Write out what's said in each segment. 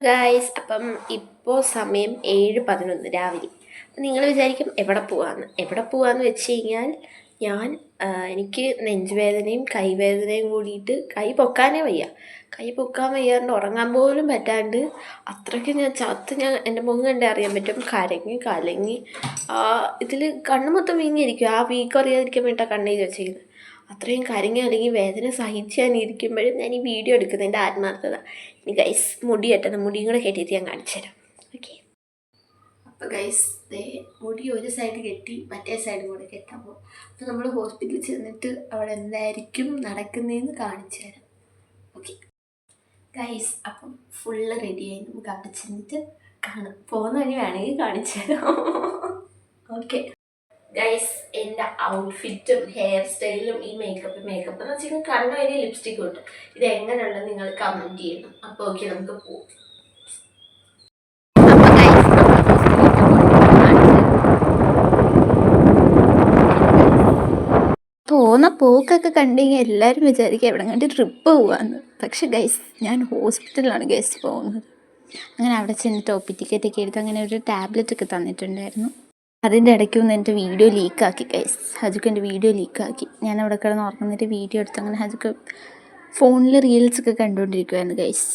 Guys, അപ്പം ഇപ്പോൾ സമയം 7:11 രാവിലെ. അപ്പം നിങ്ങൾ വിചാരിക്കും എവിടെ പോവാന്ന് വെച്ച് കഴിഞ്ഞാൽ എനിക്ക് നെഞ്ചുവേദനയും കൈവേദനയും കൂടിയിട്ട് കൈ പൊക്കാനേ വയ്യ. കൈ പൊക്കാൻ വയ്യാണ്ട് ഉറങ്ങാൻ പോലും പറ്റാണ്ട് അത്രയ്ക്ക് എൻ്റെ മുഖം കണ്ടേ അറിയാൻ പറ്റും, കരങ്ങി കലങ്ങി. ഇതിൽ കണ്ണ് മൊത്തം വീങ്ങിയിരിക്കും. ആ വീക്കം അറിയാതിരിക്കാൻ വേണ്ടിയിട്ടാണ് കണ്ണെഴുതി വെച്ചിരിക്കുന്നത്. അത്രയും കരങ്ങി അല്ലെങ്കിൽ വേദന സഹിച്ചാനിരിക്കുമ്പോഴും ഞാൻ ഈ വീഡിയോ എടുക്കുന്നതിൻ്റെ ആത്മാർത്ഥത. ഇനി ഗൈസ് മുടിയും കൂടെ കെട്ടിയിട്ട് ഞാൻ കാണിച്ചു തരാം. ഓക്കെ, അപ്പോൾ ഗൈസ് മുടി ഒരു സൈഡ് കെട്ടി മറ്റേ സൈഡും കൂടെ കെട്ടാൻ പോകും. അപ്പോൾ നമ്മൾ ഹോസ്പിറ്റലിൽ ചെന്നിട്ട് അവിടെ എന്തായിരിക്കും നടക്കുന്നതെന്ന് കാണിച്ചു തരാം. ഓക്കെ ഗൈസ്, അപ്പം ഫുള്ള് റെഡിയായി. നമുക്ക് അവിടെ ചെന്നിട്ട് കാണാം. പോകുന്ന വഴി വേണമെങ്കിൽ കാണിച്ചു തരാം. ഓക്കെ ഗൈസ്, എൻ്റെ ഔട്ട്ഫിറ്റും ഹെയർ സ്റ്റൈലും ഈ മേക്കപ്പ് എന്ന് വെച്ചാൽ കണ്ണു വരെ ലിപ്സ്റ്റിക് കിട്ടും. ഇത് എങ്ങനെയുള്ളത് നിങ്ങൾ കമൻറ്റ് ചെയ്യണം. അപ്പോൾ ഓക്കെ, നമുക്ക് പോകും. പോകുന്ന പോക്കൊക്കെ കണ്ടുകഴിഞ്ഞാൽ എല്ലാവരും വിചാരിക്കുക എവിടെ കണ്ട് ട്രിപ്പ് പോകാമെന്ന്. പക്ഷെ ഗൈസ്, ഞാൻ ഹോസ്പിറ്റലിലാണ് ഗൈസ് പോകുന്നത്. അങ്ങനെ അവിടെ ചെന്നിട്ട് OP ടിക്കറ്റൊക്കെ എടുത്ത് അങ്ങനെ ഒരു ടാബ്ലറ്റ് ഒക്കെ തന്നിട്ടുണ്ടായിരുന്നു. അതിൻ്റെ ഇടയ്ക്ക് ഒന്ന് എൻ്റെ വീഡിയോ ലീക്കാക്കി ഗൈസ്. ഹജുക്ക് എൻ്റെ വീഡിയോ ലീക്കാക്കി. ഞാൻ അവിടെ കിടന്ന് ഉറങ്ങുന്നിട്ട് വീഡിയോ എടുത്ത് അങ്ങനെ ഹജുക്ക് ഫോണിൽ റീൽസൊക്കെ കണ്ടുകൊണ്ടിരിക്കുമായിരുന്നു ഗൈസ്.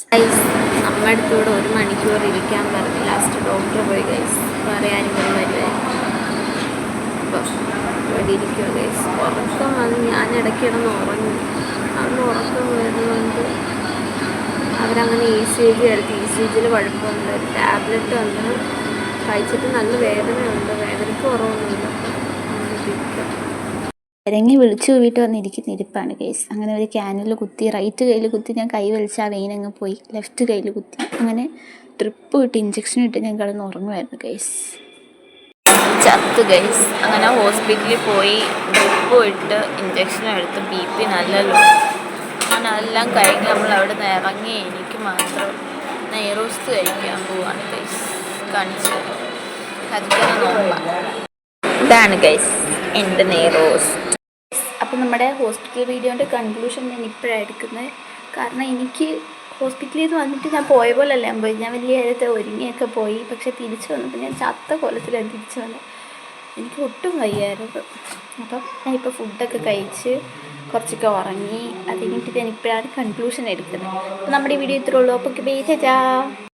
നമ്മുടെ അടുത്തൂടെ 1 മണിക്കൂർ ഇരിക്കാൻ പറഞ്ഞു. ലാസ്റ്റ് ഡോക്ടർ പോയി ഗൈസ്. വേറെ ആരെങ്കിലും വരുമായിരുന്നു. അപ്പോൾ ഇവിടെ ഇരിക്കുക ഗൈസ്. ഉറക്കം വന്ന് ഞാൻ ഇടയ്ക്ക് കിടന്ന് ഉറങ്ങി. അന്ന് ഉറക്കം വരുന്നതുകൊണ്ട് അവരങ്ങനെ ECG എടുത്ത് ECGയിൽ കുഴപ്പമുണ്ട്. ടാബ്ലറ്റ് വന്ന് കഴിച്ചിട്ട് നല്ല വേദനയുണ്ട്. വേദനയ്ക്ക് കുറവൊന്നുമില്ല. ഇറങ്ങി വിളിച്ചു വീട്ടിൽ വന്നിരിക്കുന്ന ഇരിപ്പാണ് കേസ്. അങ്ങനെ ഒരു ക്യാനിൽ കുത്തി, റൈറ്റ് കയ്യിൽ കുത്തി. ഞാൻ കൈ വലിച്ച് ആ വെയിൻ അങ്ങ് പോയി. ലെഫ്റ്റ് കയ്യിൽ കുത്തി. അങ്ങനെ ട്രിപ്പ് ഇട്ട് ഇഞ്ചക്ഷൻ ഇട്ട് ഞാൻ കിടന്ന് ഉറങ്ങുമായിരുന്നു കേസ്. ചത്ത് ഗൈസ്. അങ്ങനെ ഹോസ്പിറ്റലിൽ പോയി ഡ്രിപ്പ് ഇട്ട് ഇഞ്ചക്ഷൻ എടുത്ത് BP നല്ല ലോ. അങ്ങനെ എല്ലാം കഴിഞ്ഞ് നമ്മൾ അവിടെ നിന്ന് ഇറങ്ങി. എനിക്ക് മാത്രം നെയ്റോസ്റ്റ് കഴിക്കാൻ പോവാണ് ഗൈസ്. കാണിച്ച് ഇതാണ് ഗൈസ് എൻ്റെ നെയ്റോസ്റ്റ്. അപ്പം നമ്മുടെ ഹോസ്പിറ്റൽ വീഡിയോൻ്റെ കൺക്ലൂഷൻ ഞാൻ ഇപ്പോഴാണ് എടുക്കുന്നത്. കാരണം എനിക്ക് ഹോസ്പിറ്റലിൽ നിന്ന് വന്നിട്ട് ഞാൻ പോയ പോലല്ല ഞാൻ പോയി. ഞാൻ വലിയ നേരത്തെ ഒരുങ്ങിയൊക്കെ പോയി. പക്ഷെ തിരിച്ചു വന്നപ്പോൾ ഞാൻ ചത്ത കൊലത്തിലാണ് തിരിച്ചു വന്നത്. എനിക്ക് ഒട്ടും വയ്യായിരുന്നു. അപ്പം ഞാൻ ഇപ്പോൾ ഫുഡൊക്കെ കഴിച്ച് കുറച്ചൊക്കെ ഉറങ്ങി. അത് കഴിഞ്ഞിട്ട് ഞാൻ ഇപ്പോഴാണ് കൺക്ലൂഷൻ എടുക്കുന്നത്. അപ്പോൾ നമ്മുടെ ഈ വീഡിയോ ഇത്രേ ഉള്ളൂ. അപ്പോൾ ബൈ.